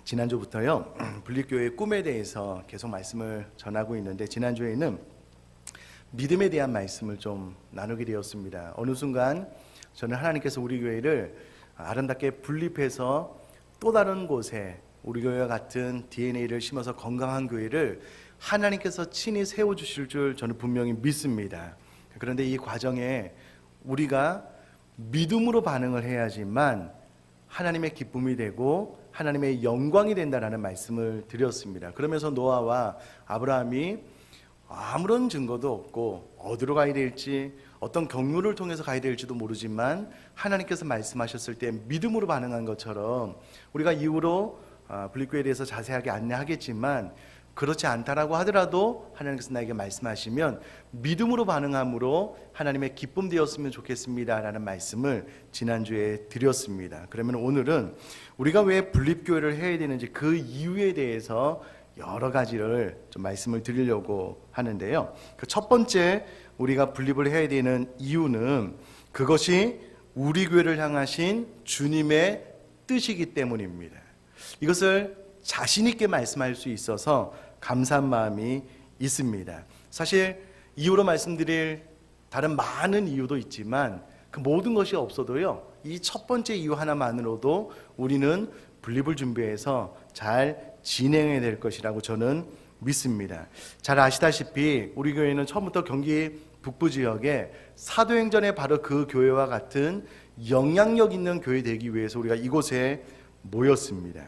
지난주부터요 분립교회의 꿈에 대해서 계속 말씀을 전하고 있는데, 지난주에는 믿음에 대한 말씀을 좀 나누게 되었습니다. 어느 순간 저는 하나님께서 우리 교회를 아름답게 분립해서 또 다른 곳에 우리 교회와 같은 DNA를 심어서 건강한 교회를 하나님께서 친히 세워주실 줄 저는 분명히 믿습니다. 그런데 이 과정에 우리가 믿음으로 반응을 해야지만 하나님의 기쁨이 되고 하나님의 영광이 된다라는 말씀을 드렸습니다. 그러면서 노아와 아브라함이 아무런 증거도 없고 어디로 가야 될지, 어떤 경로를 통해서 가야 될지도 모르지만 하나님께서 말씀하셨을 때 믿음으로 반응한 것처럼, 우리가 이후로 분립교회에 대해서 자세하게 안내하겠지만 그렇지 않다라고 하더라도 하나님께서 나에게 말씀하시면 믿음으로 반응함으로 하나님의 기쁨 되었으면 좋겠습니다 라는 말씀을 지난주에 드렸습니다. 그러면 오늘은 우리가 왜 분립교회를 해야 되는지 그 이유에 대해서 여러 가지를 좀 말씀을 드리려고 하는데요. 그 첫 번째, 우리가 분립을 해야 되는 이유는 그것이 우리 교회를 향하신 주님의 뜻이기 때문입니다. 이것을 자신 있게 말씀할 수 있어서 감사한 마음이 있습니다. 사실 이유로 말씀드릴 다른 많은 이유도 있지만 그 모든 것이 없어도요, 이 첫 번째 이유 하나만으로도 우리는 분립을 준비해서 잘 진행해야 될 것이라고 저는 믿습니다. 잘 아시다시피 우리 교회는 처음부터 경기 북부 지역에 사도행전의 바로 그 교회와 같은 영향력 있는 교회 되기 위해서 우리가 이곳에 모였습니다.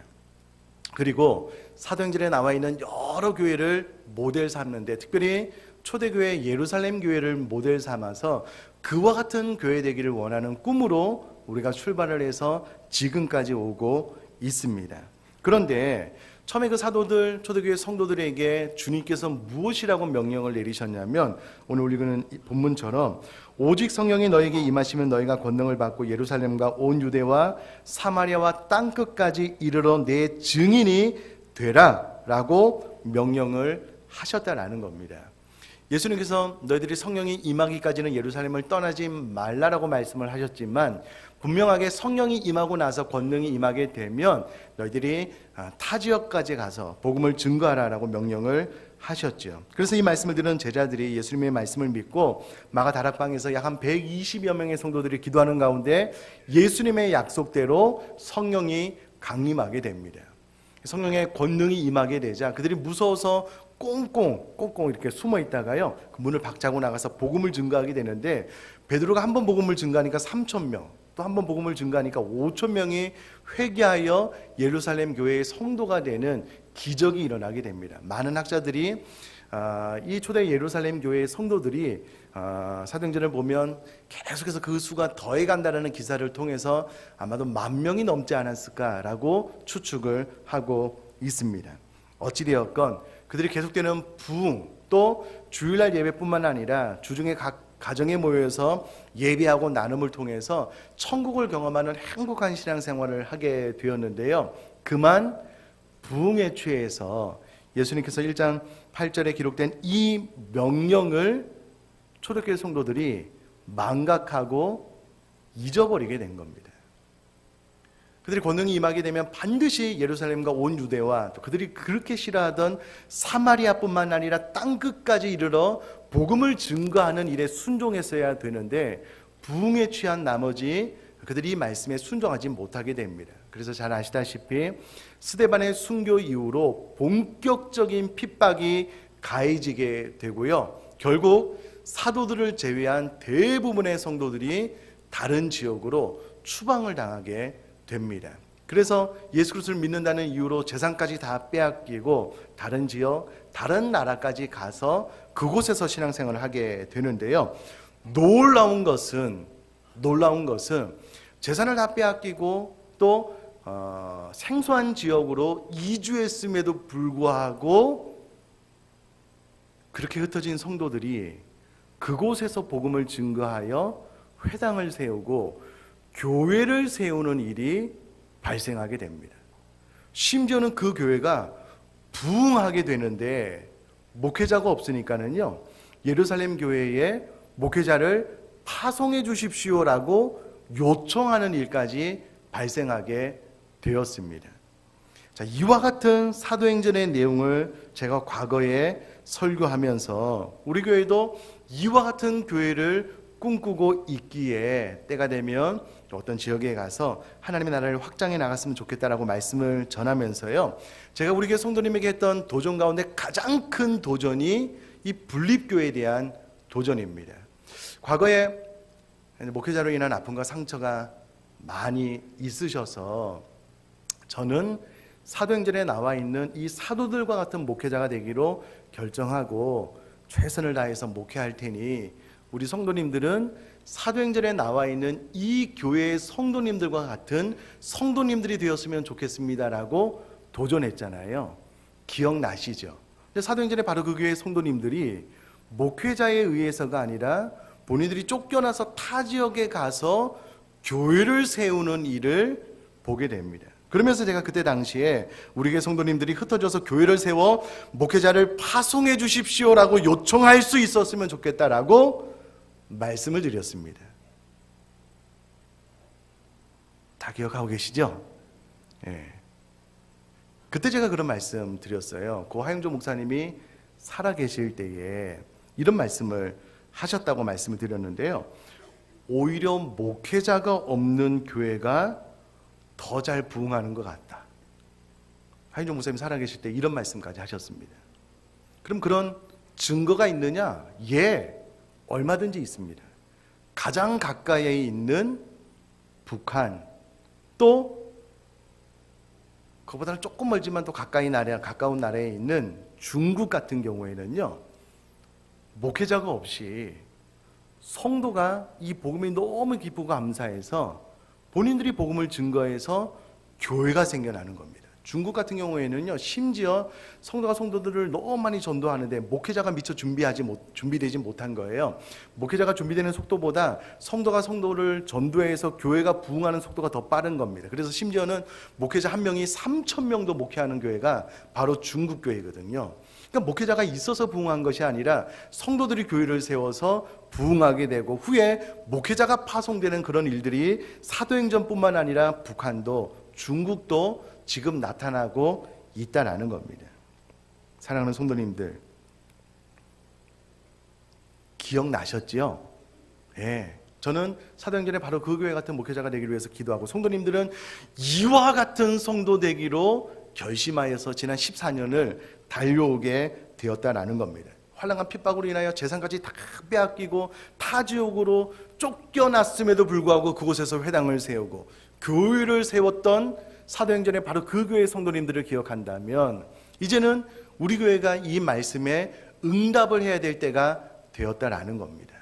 그리고 사도행전에 나와 있는 여러 교회를 모델 삼는데, 특별히 초대교회 예루살렘 교회를 모델 삼아서 그와 같은 교회 되기를 원하는 꿈으로 우리가 출발을 해서 지금까지 오고 있습니다. 그런데 처음에 그 사도들, 초대교회 성도들에게 주님께서 무엇이라고 명령을 내리셨냐면, 오늘 우리는 본문처럼 오직 성령이 너에게 임하시면 너희가 권능을 받고 예루살렘과 온 유대와 사마리아와 땅끝까지 이르러 내 증인이 되라 라고 명령을 하셨다라는 겁니다. 예수님께서 너희들이 성령이 임하기까지는 예루살렘을 떠나지 말라라고 말씀을 하셨지만, 분명하게 성령이 임하고 나서 권능이 임하게 되면 너희들이 타 지역까지 가서 복음을 증거하라라고 명령을 하셨죠. 그래서 이 말씀을 들은 제자들이 예수님의 말씀을 믿고 마가 다락방에서 약 한 120여 명의 성도들이 기도하는 가운데 예수님의 약속대로 성령이 강림하게 됩니다. 성령의 권능이 임하게 되자 그들이 무서워서 꽁꽁 이렇게 숨어 있다가요, 그 문을 박차고 나가서 복음을 증거하게 되는데, 베드로가 한 번 복음을 증거하니까 3,000명, 또 한 번 복음을 증거하니까 5,000명이 회개하여 예루살렘 교회의 성도가 되는 기적이 일어나게 됩니다. 많은 학자들이 이 초대 예루살렘 교회의 성도들이 사도행전을 보면 계속해서 그 수가 더해간다는 기사를 통해서 아마도 10,000명이 넘지 않았을까라고 추측을 하고 있습니다. 어찌되었건 그들이 계속되는 부흥, 또 주일날 예배뿐만 아니라 주중에 각 가정에 모여서 예배하고 나눔을 통해서 천국을 경험하는 행복한 신앙생활을 하게 되었는데요, 그만 부흥에 취해서 예수님께서 1장 8절에 기록된 이 명령을 초대교회 성도들이 망각하고 잊어버리게 된 겁니다. 그들이 권능이 임하게 되면 반드시 예루살렘과 온 유대와 또 그들이 그렇게 싫어하던 사마리아뿐만 아니라 땅끝까지 이르러 복음을 증거하는 일에 순종했어야 되는데, 부흥에 취한 나머지 그들이 이 말씀에 순종하지 못하게 됩니다. 그래서 잘 아시다시피 스데반의 순교 이후로 본격적인 핍박이 가해지게 되고요, 결국 사도들을 제외한 대부분의 성도들이 다른 지역으로 추방을 당하게 됩니다. 그래서 예수 그리스도를 믿는다는 이유로 재산까지 다 빼앗기고 다른 지역, 다른 나라까지 가서 그곳에서 신앙생활을 하게 되는데요, 놀라운 것은 재산을 다 빼앗기고 또 생소한 지역으로 이주했음에도 불구하고 그렇게 흩어진 성도들이 그곳에서 복음을 증거하여 회당을 세우고 교회를 세우는 일이 발생하게 됩니다. 심지어는 그 교회가 부흥하게 되는데 목회자가 없으니까는요, 예루살렘 교회에 목회자를 파송해 주십시오라고 요청하는 일까지 발생하게 되었습니다. 자, 이와 같은 사도행전의 내용을 제가 과거에 설교하면서 우리 교회도 이와 같은 교회를 꿈꾸고 있기에 때가 되면 어떤 지역에 가서 하나님의 나라를 확장해 나갔으면 좋겠다라고 말씀을 전하면서요, 제가 우리 교회 성도님에게 했던 도전 가운데 가장 큰 도전이 이 분립교회에 대한 도전입니다. 과거에 목회자로 인한 아픔과 상처가 많이 있으셔서 저는 사도행전에 나와 있는 이 사도들과 같은 목회자가 되기로 결정하고 최선을 다해서 목회할 테니 우리 성도님들은 사도행전에 나와 있는 이 교회의 성도님들과 같은 성도님들이 되었으면 좋겠습니다라고 도전했잖아요. 기억나시죠? 근데 사도행전에 바로 그 교회의 성도님들이 목회자에 의해서가 아니라 본인들이 쫓겨나서 타 지역에 가서 교회를 세우는 일을 보게 됩니다. 그러면서 제가 그때 당시에 우리 교회 성도님들이 흩어져서 교회를 세워 목회자를 파송해 주십시오라고 요청할 수 있었으면 좋겠다라고 말씀을 드렸습니다. 다 기억하고 계시죠? 예. 그때 제가 그런 말씀 드렸어요. 고 하영조 목사님이 살아계실 때에 이런 말씀을 하셨다고 말씀을 드렸는데요. 오히려 목회자가 없는 교회가 더 잘 부흥하는 것 같다. 하영조 목사님이 살아계실 때 이런 말씀까지 하셨습니다. 그럼 그런 증거가 있느냐? 예, 얼마든지 있습니다. 가장 가까이에 있는 북한, 또 그보다는 조금 멀지만 또 가까운 나라에 있는 중국 같은 경우에는요, 목회자가 없이 성도가 이 복음이 너무 기쁘고 감사해서 본인들이 복음을 증거해서 교회가 생겨나는 겁니다. 중국 같은 경우에는요, 심지어 성도가 성도들을 너무 많이 전도하는데 목회자가 미처 준비되지 못한 거예요. 목회자가 준비되는 속도보다 성도가 성도를 전도해서 교회가 부흥하는 속도가 더 빠른 겁니다. 그래서 심지어는 목회자 한 명이 3,000명도 목회하는 교회가 바로 중국 교회거든요. 그러니까 목회자가 있어서 부흥한 것이 아니라 성도들이 교회를 세워서 부흥하게 되고 후에 목회자가 파송되는 그런 일들이 사도행전뿐만 아니라 북한도 중국도 지금 나타나고 있다라는 겁니다. 사랑하는 성도님들, 기억나셨지요? 예. 저는 사도행전에 바로 그 교회 같은 목회자가 되기를 위해서 기도하고, 성도님들은 이와 같은 성도 되기로 결심하여서 지난 14년을 달려오게 되었다라는 겁니다. 환난과 핍박으로 인하여 재산까지 다 빼앗기고 타 지역으로 쫓겨났음에도 불구하고 그곳에서 회당을 세우고 교회를 세웠던 사도행전에 바로 그 교회의 성도님들을 기억한다면 이제는 우리 교회가 이 말씀에 응답을 해야 될 때가 되었다라는 겁니다.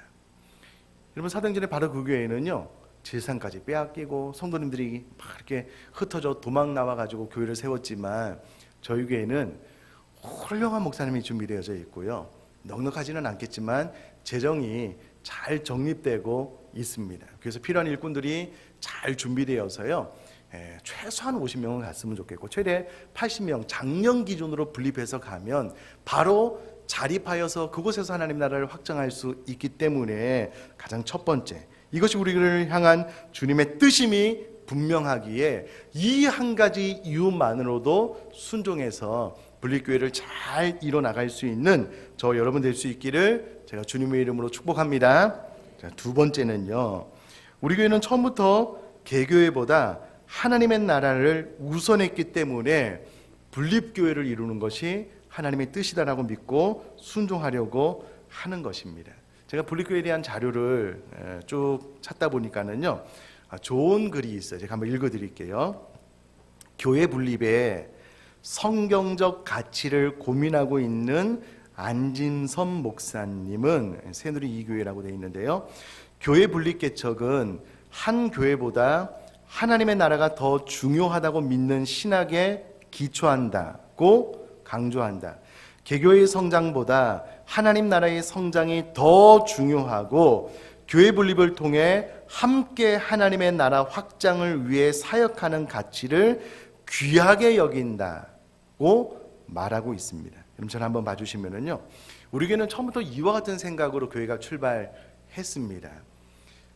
여러분, 사도행전에 바로 그 교회는요, 재산까지 빼앗기고 성도님들이 막 이렇게 흩어져 도망 나와가지고 교회를 세웠지만 저희 교회는 훌륭한 목사님이 준비되어져 있고요, 넉넉하지는 않겠지만 재정이 잘 정립되고 있습니다. 그래서 필요한 일꾼들이 잘 준비되어서요, 최소한 50명은 갔으면 좋겠고 최대 80명 작년 기준으로 분립해서 가면 바로 자립하여서 그곳에서 하나님 나라를 확장할 수 있기 때문에 가장 첫 번째, 이것이 우리를 향한 주님의 뜻임이 분명하기에 이 한 가지 이유만으로도 순종해서 분립교회를 잘 이뤄나갈 수 있는 저 여러분 될 수 있기를 제가 주님의 이름으로 축복합니다. 자, 두 번째는요, 우리 교회는 처음부터 개교회보다 하나님의 나라를 우선했기 때문에 분립교회를 이루는 것이 하나님의 뜻이다라고 믿고 순종하려고 하는 것입니다. 제가 분립교회에 대한 자료를 쭉 찾다 보니까는요, 좋은 글이 있어요. 제가 한번 읽어드릴게요. 교회 분립에 성경적 가치를 고민하고 있는 안진선 목사님은 새누리 이교회라고 되어 있는데요, 교회 분립 개척은 한 교회보다 하나님의 나라가 더 중요하다고 믿는 신학에 기초한다고 강조한다. 개교의 성장보다 하나님 나라의 성장이 더 중요하고 교회 분립을 통해 함께 하나님의 나라 확장을 위해 사역하는 가치를 귀하게 여긴다고 말하고 있습니다. 그럼 저를 한번 봐주시면은요, 우리 교회는 처음부터 이와 같은 생각으로 교회가 출발했습니다.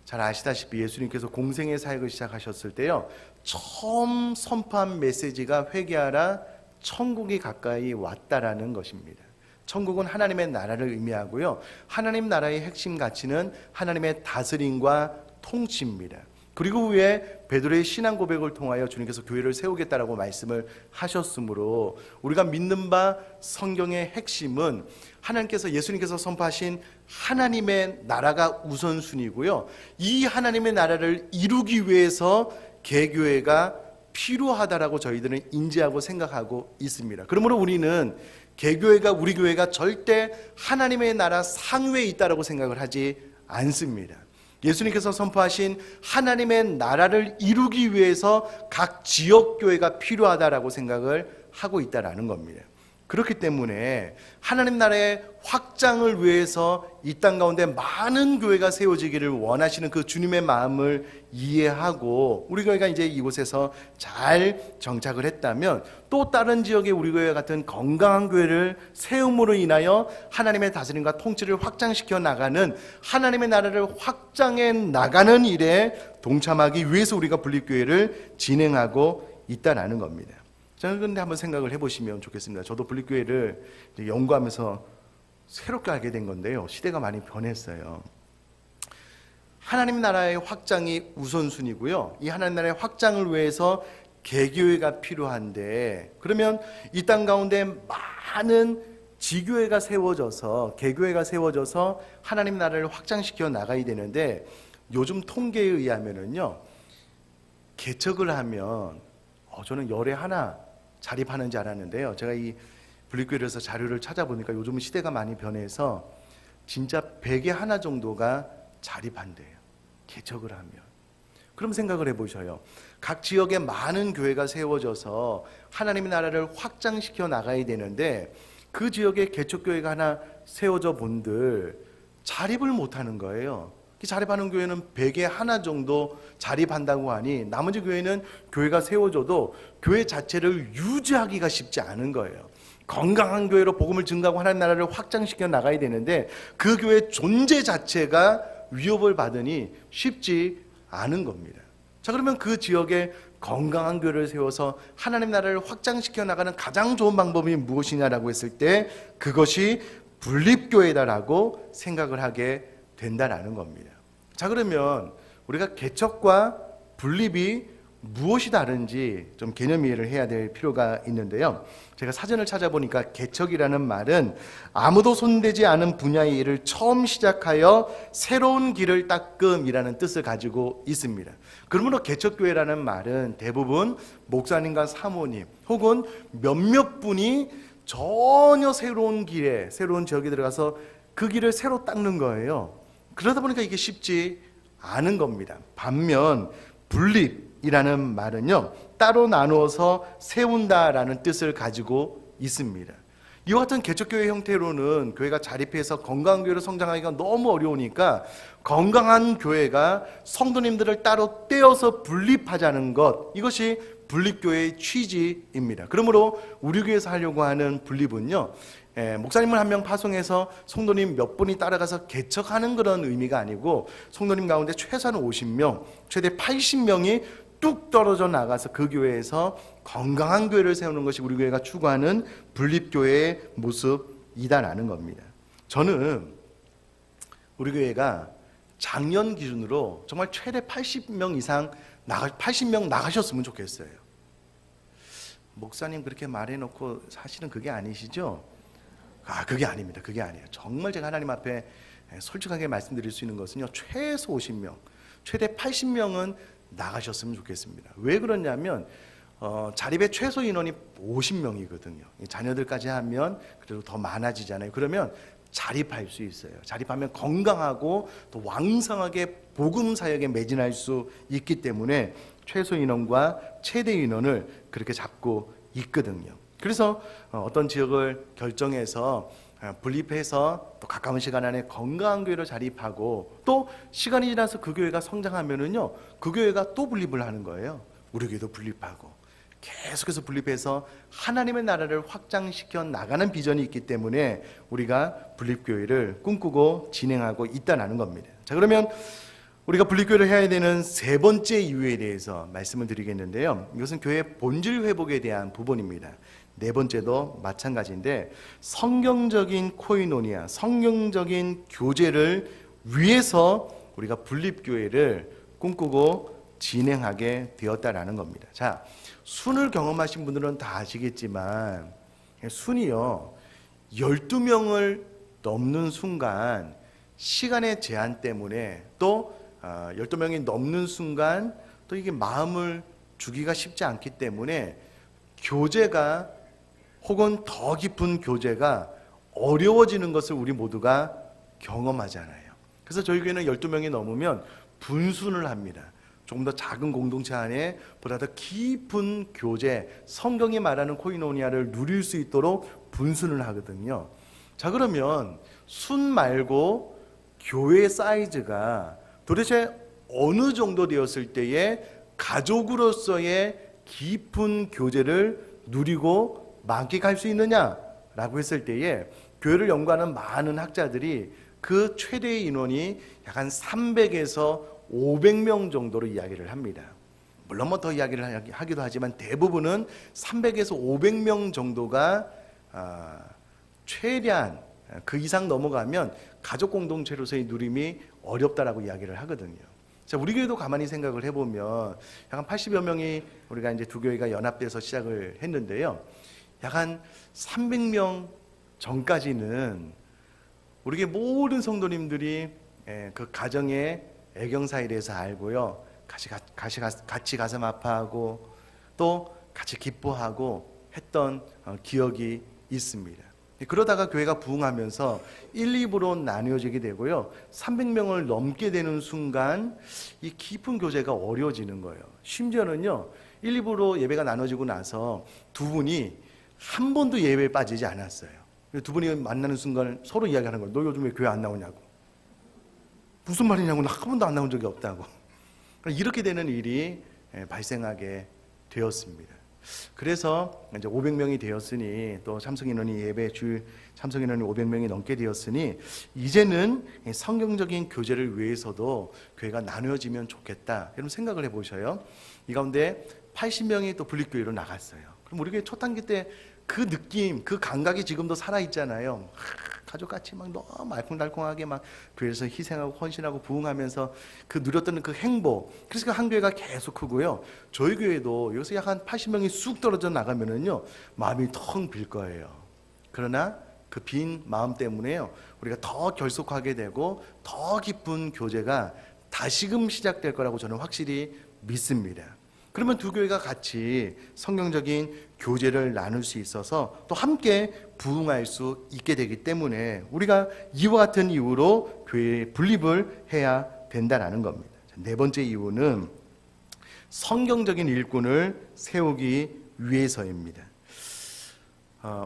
잘 아시다시피 예수님께서 공생의 사역을 시작하셨을 때요, 처음 선포한 메시지가 회개하라, 천국이 가까이 왔다라는 것입니다. 천국은 하나님의 나라를 의미하고요, 하나님 나라의 핵심 가치는 하나님의 다스림과 통치입니다. 그리고 후에 베드로의 신앙 고백을 통하여 주님께서 교회를 세우겠다라고 말씀을 하셨으므로 우리가 믿는 바 성경의 핵심은 하나님께서, 예수님께서 선포하신 하나님의 나라가 우선순위고요, 이 하나님의 나라를 이루기 위해서 개교회가 필요하다라고 저희들은 인지하고 생각하고 있습니다. 그러므로 우리는 개교회가, 우리 교회가 절대 하나님의 나라 상위에 있다라고 생각을 하지 않습니다. 예수님께서 선포하신 하나님의 나라를 이루기 위해서 각 지역교회가 필요하다라고 생각을 하고 있다라는 겁니다. 그렇기 때문에 하나님 나라의 확장을 위해서 이 땅 가운데 많은 교회가 세워지기를 원하시는 그 주님의 마음을 이해하고 우리 교회가 이제 이곳에서 잘 정착을 했다면, 또 다른 지역의 우리 교회 같은 건강한 교회를 세움으로 인하여 하나님의 다스림과 통치를 확장시켜 나가는, 하나님의 나라를 확장해 나가는 일에 동참하기 위해서 우리가 분립교회를 진행하고 있다라는 겁니다. 저는 그런데 한번 생각을 해보시면 좋겠습니다. 저도 분립교회를 연구하면서 새롭게 알게 된 건데요, 시대가 많이 변했어요. 하나님 나라의 확장이 우선순위고요, 이 하나님 나라의 확장을 위해서 개교회가 필요한데, 그러면 이 땅 가운데 많은 지교회가 세워져서, 개교회가 세워져서 하나님 나라를 확장시켜 나가야 되는데, 요즘 통계에 의하면은요, 개척을 하면 저는 열에 하나 자립하는 줄 알았는데요, 제가 이 분립교회에서 자료를 찾아보니까 요즘은 시대가 많이 변해서 진짜 100에 하나 정도가 자립한대요, 개척을 하면. 그럼 생각을 해보셔요. 각 지역에 많은 교회가 세워져서 하나님의 나라를 확장시켜 나가야 되는데, 그 지역에 개척교회가 하나 세워져 본들 자립을 못하는 거예요. 자립하는 교회는 100에 하나 정도 자립한다고 하니, 나머지 교회는 교회가 세워져도 교회 자체를 유지하기가 쉽지 않은 거예요. 건강한 교회로 복음을 증가하고 하나님 나라를 확장시켜 나가야 되는데, 그 교회 존재 자체가 위협을 받으니 쉽지 않은 겁니다. 자, 그러면 그 지역에 건강한 교회를 세워서 하나님 나라를 확장시켜 나가는 가장 좋은 방법이 무엇이냐라고 했을 때, 그것이 분립교회다라고 생각을 하게 된다라는 겁니다. 자, 그러면 우리가 개척과 분립이 무엇이 다른지 좀 개념 이해를 해야 될 필요가 있는데요, 제가 사전을 찾아보니까 개척이라는 말은 아무도 손대지 않은 분야의 일을 처음 시작하여 새로운 길을 닦음이라는 뜻을 가지고 있습니다. 그러므로 개척교회라는 말은 대부분 목사님과 사모님 혹은 몇몇 분이 전혀 새로운 길에, 새로운 지역에 들어가서 그 길을 새로 닦는 거예요. 그러다 보니까 이게 쉽지 않은 겁니다. 반면 분립이라는 말은요, 따로 나누어서 세운다라는 뜻을 가지고 있습니다. 이와 같은 개척교회 형태로는 교회가 자립해서 건강한 교회로 성장하기가 너무 어려우니까 건강한 교회가 성도님들을 따로 떼어서 분립하자는 것, 이것이 분립교회의 취지입니다. 그러므로 우리 교회에서 하려고 하는 분립은요, 목사님을 한 명 파송해서 성도님 몇 분이 따라가서 개척하는 그런 의미가 아니고, 성도님 가운데 최소한 50명, 최대 80명이 뚝 떨어져 나가서 그 교회에서 건강한 교회를 세우는 것이 우리 교회가 추구하는 분립교회의 모습이다라는 겁니다. 저는 우리 교회가 작년 기준으로 정말 최대 80명 이상 80명 나가셨으면 좋겠어요. 목사님 그렇게 말해놓고 사실은 그게 아니시죠? 그게 아닙니다. 그게 아니에요. 정말 제가 하나님 앞에 솔직하게 말씀드릴 수 있는 것은요, 최소 50명, 최대 80명은 나가셨으면 좋겠습니다. 왜 그러냐면 자립의 최소 인원이 50명이거든요. 자녀들까지 하면 그래도 더 많아지잖아요. 그러면 자립할 수 있어요. 자립하면 건강하고 또 왕성하게 복음 사역에 매진할 수 있기 때문에 최소 인원과 최대 인원을 그렇게 잡고 있거든요. 그래서 어떤 지역을 결정해서 분립해서 또 가까운 시간 안에 건강한 교회로 자립하고, 또 시간이 지나서 그 교회가 성장하면은요, 그 교회가 또 분립을 하는 거예요. 우리 교회도 분립하고 계속해서 분립해서 하나님의 나라를 확장시켜 나가는 비전이 있기 때문에 우리가 분립교회를 꿈꾸고 진행하고 있다는 겁니다. 자, 그러면 우리가 분립교회를 해야 되는 세 번째 이유에 대해서 말씀을 드리겠는데요. 이것은 교회의 본질 회복에 대한 부분입니다. 네 번째도 마찬가지인데, 성경적인 코이노니아, 성경적인 교제를 위해서 우리가 분립교회를 꿈꾸고 진행하게 되었다라는 겁니다. 자, 순을 경험하신 분들은 다 아시겠지만 순이요 12명을 넘는 순간 시간의 제한 때문에 또 12명이 넘는 순간 또 이게 마음을 주기가 쉽지 않기 때문에 교제가 혹은 더 깊은 교제가 어려워지는 것을 우리 모두가 경험하잖아요. 그래서 저희 교회는 12명이 넘으면 분순을 합니다. 조금 더 작은 공동체 안에 보다 더 깊은 교제, 성경이 말하는 코이노니아를 누릴 수 있도록 분순을 하거든요. 자, 그러면 순 말고 교회 사이즈가 도대체 어느 정도 되었을 때에 가족으로서의 깊은 교제를 누리고 만끽할 수 있느냐라고 했을 때에 교회를 연구하는 많은 학자들이 그 최대의 인원이 약 한 300에서 500명 정도로 이야기를 합니다. 물론 뭐 더 이야기를 하기도 하지만 대부분은 300에서 500명 정도가 최대한 그 이상 넘어가면 가족 공동체로서의 누림이 어렵다라고 이야기를 하거든요. 자, 우리 교회도 가만히 생각을 해보면 약 한 80여 명이 우리가 이제 두 교회가 연합돼서 시작을 했는데요. 약 한 300명 전까지는 우리 교회 모든 성도님들이 그 가정의 애경사에 대해서 알고요. 같이 가슴 아파하고 또 같이 기뻐하고 했던 기억이 있습니다. 그러다가 교회가 부흥하면서 1, 2부로 나뉘어지게 되고요. 300명을 넘게 되는 순간 이 깊은 교제가 어려워지는 거예요. 심지어는요. 1, 2부로 예배가 나눠지고 나서 두 분이 한 번도 예배에 빠지지 않았어요. 두 분이 만나는 순간 서로 이야기하는 거예요. 너 요즘 왜 교회 안 나오냐고. 무슨 말이냐고. 나 한 번도 안 나온 적이 없다고. 이렇게 되는 일이 발생하게 되었습니다. 그래서 이제 500명이 되었으니 또 참석 인원이 예배 주일 참석 인원이 500명이 넘게 되었으니 이제는 성경적인 교제를 위해서도 교회가 나누어지면 좋겠다. 여러분 생각을 해보셔요. 이 가운데 80명이 또 분립교회로 나갔어요. 그럼 우리 교회 초단기 때 그 느낌, 그 감각이 지금도 살아있잖아요. 가족같이 막 너무 알콩달콩하게 막 교회에서 희생하고 헌신하고 부흥하면서 그 누렸던 그 행복. 그래서 한 교회가 계속 크고요. 저희 교회도 여기서 약 한 80명이 쑥 떨어져 나가면은요 마음이 텅 빌 거예요. 그러나 그 빈 마음 때문에요 우리가 더 결속하게 되고 더 깊은 교제가 다시금 시작될 거라고 저는 확실히 믿습니다. 그러면 두 교회가 같이 성경적인 교제를 나눌 수 있어서 또 함께 부흥할 수 있게 되기 때문에 우리가 이와 같은 이유로 교회 분립을 해야 된다는 겁니다. 네 번째 이유는 성경적인 일꾼을 세우기 위해서입니다.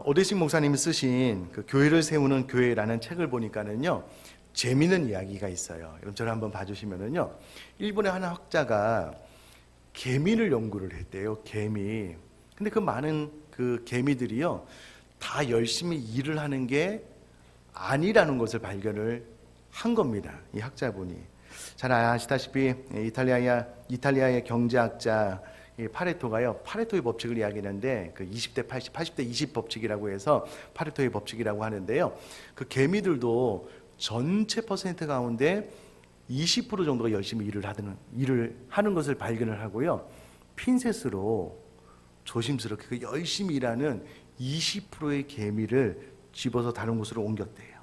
오대식 목사님이 쓰신 그 교회를 세우는 교회라는 책을 보니까는요 재미있는 이야기가 있어요. 여러분 저를 한번 봐주시면은요 일본의 한 학자가 개미를 연구를 했대요. 개미. 근데 그 많은 그 개미들이요 다 열심히 일을 하는 게 아니라는 것을 발견을 한 겁니다. 이 학자분이. 잘 아시다시피 이탈리아의 경제학자 파레토가요 파레토의 법칙을 이야기하는데 그 20대 80, 80대 20 법칙이라고 해서 파레토의 법칙이라고 하는데요. 그 개미들도 전체 퍼센트 가운데 20% 정도가 열심히 일을 하는 것을 발견을 하고요. 핀셋으로 조심스럽게 그 열심히 일하는 20%의 개미를 집어서 다른 곳으로 옮겼대요.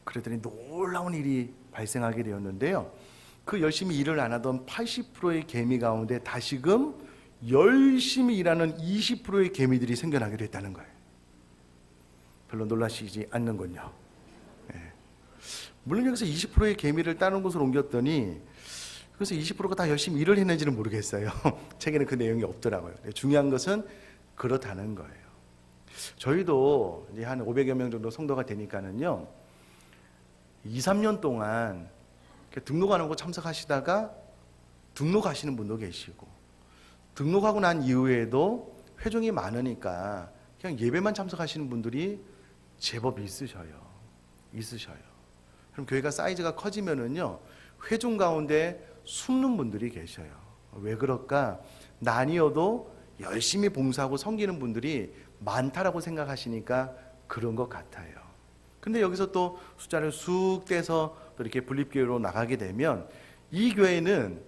그랬더니 놀라운 일이 발생하게 되었는데요. 그 열심히 일을 안 하던 80%의 개미 가운데 다시금 열심히 일하는 20%의 개미들이 생겨나게 됐다는 거예요. 별로 놀라시지 않는군요. 물론 여기서 20%의 개미를 다른 곳으로 옮겼더니 그래서 20%가 다 열심히 일을 했는지는 모르겠어요. 책에는 그 내용이 없더라고요. 중요한 것은 그렇다는 거예요. 저희도 이제 한 500여 명 정도 성도가 되니까는요 2, 3년 동안 등록하는 거 참석하시다가 등록하시는 분도 계시고 등록하고 난 이후에도 회중이 많으니까 그냥 예배만 참석하시는 분들이 제법 있으셔요. 그럼 교회가 사이즈가 커지면은요 회중 가운데 숨는 분들이 계셔요. 왜 그럴까? 나뉘어도 열심히 봉사하고 섬기는 분들이 많다라고 생각하시니까 그런 것 같아요. 근데 여기서 또 숫자를 쑥 떼서 또 이렇게 분립교회로 나가게 되면 이 교회는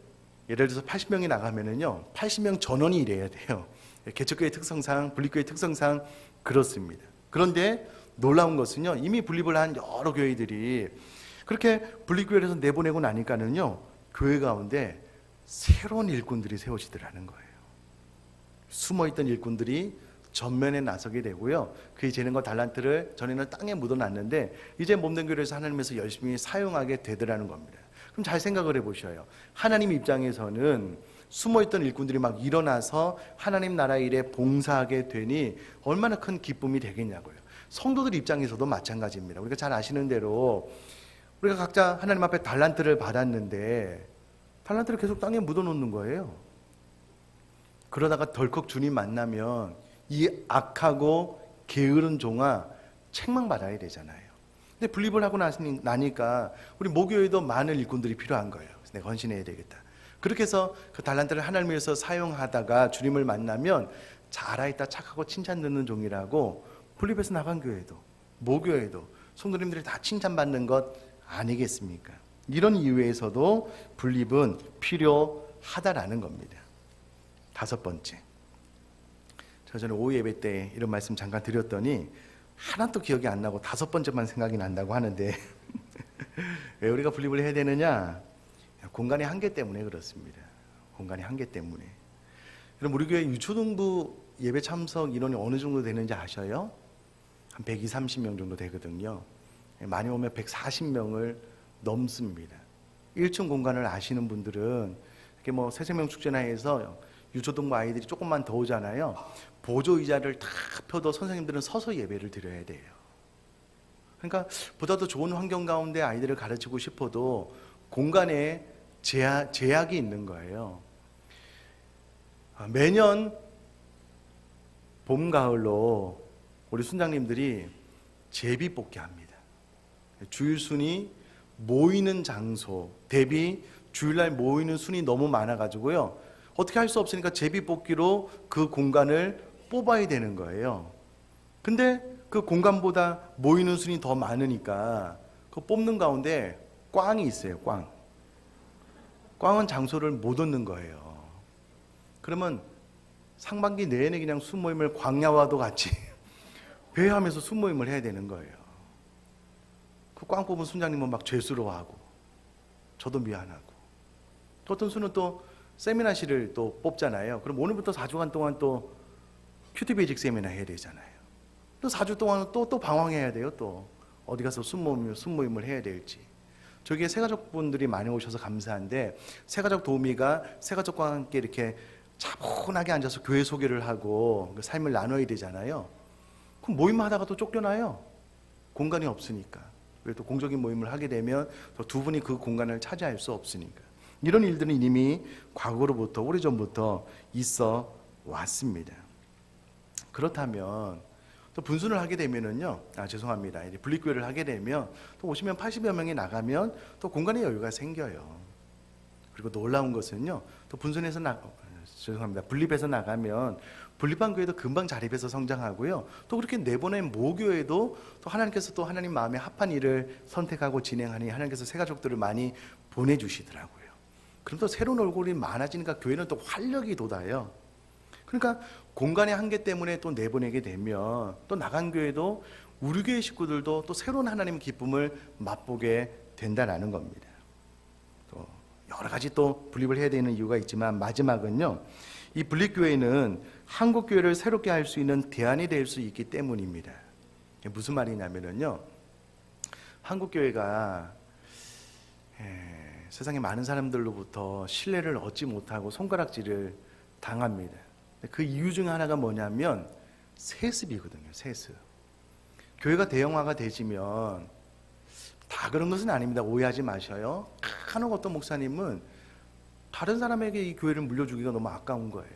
예를 들어서 80명이 나가면은요, 80명 전원이 일해야 돼요. 개척교회 특성상, 분립교회 특성상 그렇습니다. 그런데 놀라운 것은요, 이미 분립을 한 여러 교회들이 그렇게 분립교회에서 내보내고 나니까는요, 교회 가운데 새로운 일꾼들이 세워지더라는 거예요. 숨어있던 일꾼들이 전면에 나서게 되고요. 그의 재능과 달란트를 전에는 땅에 묻어놨는데 이제 몸된 교회에서 하나님께서 열심히 사용하게 되더라는 겁니다. 그럼 잘 생각을 해보셔요. 하나님 입장에서는 숨어있던 일꾼들이 막 일어나서 하나님 나라 일에 봉사하게 되니 얼마나 큰 기쁨이 되겠냐고요. 성도들 입장에서도 마찬가지입니다. 우리가 잘 아시는 대로 우리가 각자 하나님 앞에 달란트를 받았는데 달란트를 계속 땅에 묻어놓는 거예요. 그러다가 덜컥 주님 만나면 이 악하고 게으른 종아 책망받아야 되잖아요. 근데 분립을 하고 나니까 우리 모교회도 많은 일꾼들이 필요한 거예요. 그래서 내가 헌신해야 되겠다. 그렇게 해서 그 달란트를 하나님을 위해서 사용하다가 주님을 만나면 잘하였다 착하고 칭찬 듣는 종이라고 분립해서 나간 교회도 모교회도 성도님들이 다 칭찬받는 것 아니겠습니까? 이런 이유에서도 분립은 필요하다라는 겁니다. 다섯 번째, 제가 전에 오후 예배 때 이런 말씀 잠깐 드렸더니 하나도 기억이 안 나고 다섯 번째만 생각이 난다고 하는데 왜 우리가 분립을 해야 되느냐? 공간의 한계 때문에 그렇습니다. 공간의 한계 때문에. 그럼 우리 교회 유초등부 예배 참석 인원이 어느 정도 되는지 아셔요? 한 120, 30명 정도 되거든요. 많이 오면 140명을 넘습니다. 1층 공간을 아시는 분들은 이렇게 뭐 새생명 축제나 해서 유초등부 아이들이 조금만 더 오잖아요. 보조 의자를 다 펴도 선생님들은 서서 예배를 드려야 돼요. 그러니까 보다 더 좋은 환경 가운데 아이들을 가르치고 싶어도 공간에 제약이 있는 거예요. 매년 봄, 가을로 우리 순장님들이 제비 뽑기 합니다. 주일 순이 모이는 장소 대비 주일날 모이는 순이 너무 많아가지고요. 어떻게 할 수 없으니까 제비 뽑기로 그 공간을 뽑아야 되는 거예요. 근데 그 공간보다 모이는 순이 더 많으니까 그 뽑는 가운데 꽝이 있어요. 꽝은 장소를 못 얻는 거예요. 그러면 상반기 내내 그냥 순모임을 광야와도 같이 회의하면서 순모임을 해야 되는 거예요. 그 꽝 뽑은 순장님은 막 죄스러워하고 저도 미안하고 또 어떤 순은 또 세미나실을 또 뽑잖아요. 그럼 오늘부터 4주간 동안 또 큐티 베이직 세미나 해야 되잖아요. 또 4주 동안 또 방황해야 돼요. 또 어디 가서 순모임을 해야 될지. 저기에 새가족분들이 많이 오셔서 감사한데 새가족 도우미가 새가족과 함께 이렇게 차분하게 앉아서 교회 소개를 하고 그 삶을 나눠야 되잖아요. 그럼 모임하다가 또 쫓겨나요. 공간이 없으니까. 또 공적인 모임을 하게 되면 또 두 분이 그 공간을 차지할 수 없으니까. 이런 일들은 이미 과거로부터 오래전부터 있어 왔습니다. 그렇다면 또 분순을 하게 되면은요, 죄송합니다. 이제 분립교회를 하게 되면 또 오시면 80여 명이 나가면 또 공간의 여유가 생겨요. 그리고 놀라운 것은요, 또 분립해서 나가면 분립한 교회도 금방 자립해서 성장하고요. 또 그렇게 내보낸 모교회도 또 하나님께서 또 하나님 마음에 합한 일을 선택하고 진행하니 하나님께서 새 가족들을 많이 보내주시더라고요. 그럼 또 새로운 얼굴이 많아지니까 교회는 또 활력이 돋아요. 그러니까 공간의 한계 때문에 또 내보내게 되면 또 나간 교회도 우리 교회 식구들도 또 새로운 하나님의 기쁨을 맛보게 된다는 겁니다. 또 여러 가지 또 분립을 해야 되는 이유가 있지만 마지막은요, 이 분립교회는 한국교회를 새롭게 할 수 있는 대안이 될 수 있기 때문입니다. 이게 무슨 말이냐면요, 한국교회가 세상에 많은 사람들로부터 신뢰를 얻지 못하고 손가락질을 당합니다. 그 이유 중 하나가 뭐냐면 세습이거든요. 세습. 교회가 대형화가 되지면 다 그런 것은 아닙니다. 오해하지 마셔요. 간혹 어떤 목사님은 다른 사람에게 이 교회를 물려주기가 너무 아까운 거예요.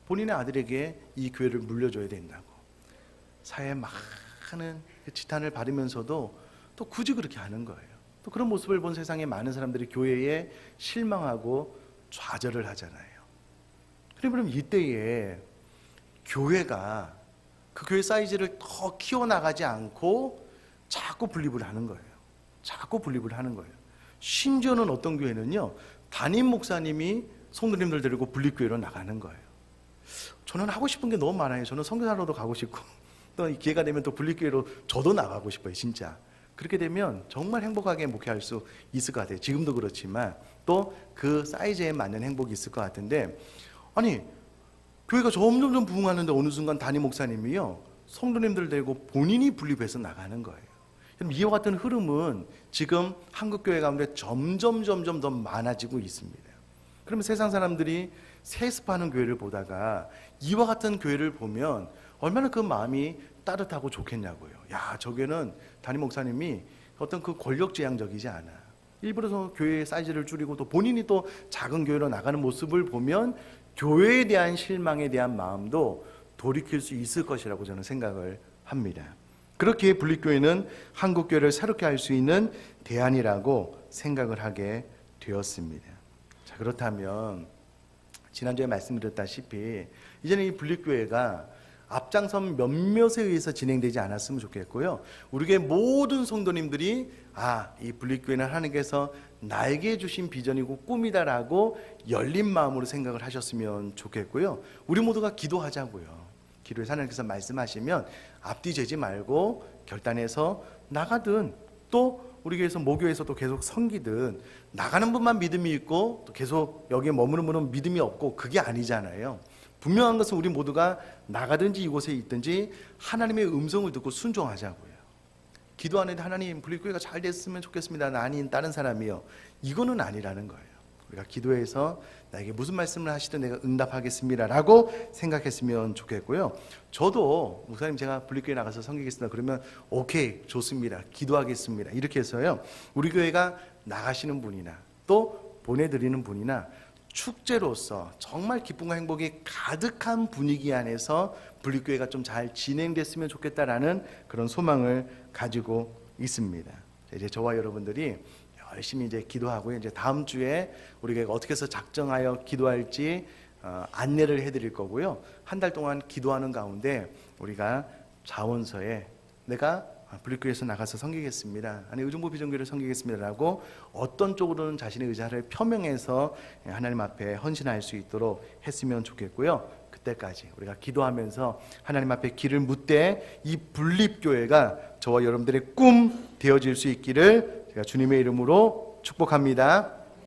본인의 아들에게 이 교회를 물려줘야 된다고. 사회에 많은 지탄을 받으면서도 또 굳이 그렇게 하는 거예요. 또 그런 모습을 본 세상의 많은 사람들이 교회에 실망하고 좌절을 하잖아요. 그러면 이때에 교회가 그 교회 사이즈를 더 키워나가지 않고 자꾸 분립을 하는 거예요. 자꾸 분립을 하는 거예요. 심지어는 어떤 교회는요, 담임 목사님이 성도님들 데리고 분립교회로 나가는 거예요. 저는 하고 싶은 게 너무 많아요. 저는 선교사로도 가고 싶고 또 기회가 되면 또 분립교회로 저도 나가고 싶어요. 진짜. 그렇게 되면 정말 행복하게 목회할 수 있을 것 같아요. 지금도 그렇지만 또 그 사이즈에 맞는 행복이 있을 것 같은데, 아니 교회가 점점 부흥하는데 어느 순간 담임 목사님이요, 성도님들 데리고 본인이 분립해서 나가는 거예요. 그럼 이와 같은 흐름은 지금 한국 교회 가운데 점점 더 많아지고 있습니다. 그러면 세상 사람들이 세습하는 교회를 보다가 이와 같은 교회를 보면 얼마나 그 마음이 따뜻하고 좋겠냐고요. 야, 저 교회는 담임 목사님이 어떤 그 권력지향적이지 않아. 일부러 교회의 사이즈를 줄이고 또 본인이 또 작은 교회로 나가는 모습을 보면 교회에 대한 실망에 대한 마음도 돌이킬 수 있을 것이라고 저는 생각을 합니다. 그렇게 분립교회는 한국교회를 새롭게 할 수 있는 대안이라고 생각을 하게 되었습니다. 자, 그렇다면 지난주에 말씀드렸다시피 이제는 이 분립교회가 앞장선 몇몇에 의해서 진행되지 않았으면 좋겠고요. 우리 교회 모든 성도님들이 이 분립교회는 하나님께서 나에게 주신 비전이고 꿈이다라고 열린 마음으로 생각을 하셨으면 좋겠고요. 우리 모두가 기도하자고요. 기도에서 하나님께서 말씀하시면 앞뒤 재지 말고 결단해서 나가든, 또 우리 교회에서 모교에서 또 계속 섬기든, 나가는 분만 믿음이 있고 또 계속 여기에 머무는 분은 믿음이 없고, 그게 아니잖아요. 분명한 것은 우리 모두가 나가든지 이곳에 있든지 하나님의 음성을 듣고 순종하자고요. 기도하는데 하나님 분립교회가 잘 됐으면 좋겠습니다. 나 아닌 다른 사람이요. 이거는 아니라는 거예요. 우리가 기도해서 나에게 무슨 말씀을 하시든 내가 응답하겠습니다 라고 생각했으면 좋겠고요. 저도 목사님 제가 분립교회 나가서 섬기겠습니다 그러면 오케이, 좋습니다, 기도하겠습니다 이렇게 해서요, 우리 교회가 나가시는 분이나 또 보내드리는 분이나 축제로서 정말 기쁨과 행복이 가득한 분위기 안에서 분립교회가 좀 잘 진행됐으면 좋겠다라는 그런 소망을 가지고 있습니다. 이제 저와 여러분들이 열심히 이제 기도하고요. 이제 다음 주에 우리가 어떻게 해서 작정하여 기도할지 안내를 해드릴 거고요. 한 달 동안 기도하는 가운데 우리가 자원서에 내가 분립교회에서 나가서 섬기겠습니다, 아니 의정부 비전교회를 섬기겠습니다라고 어떤 쪽으로는 자신의 의사를 표명해서 하나님 앞에 헌신할 수 있도록 했으면 좋겠고요. 그때까지 우리가 기도하면서 하나님 앞에 길을 묻되 이 분립교회가 저와 여러분들의 꿈 되어질 수 있기를 제가 주님의 이름으로 축복합니다.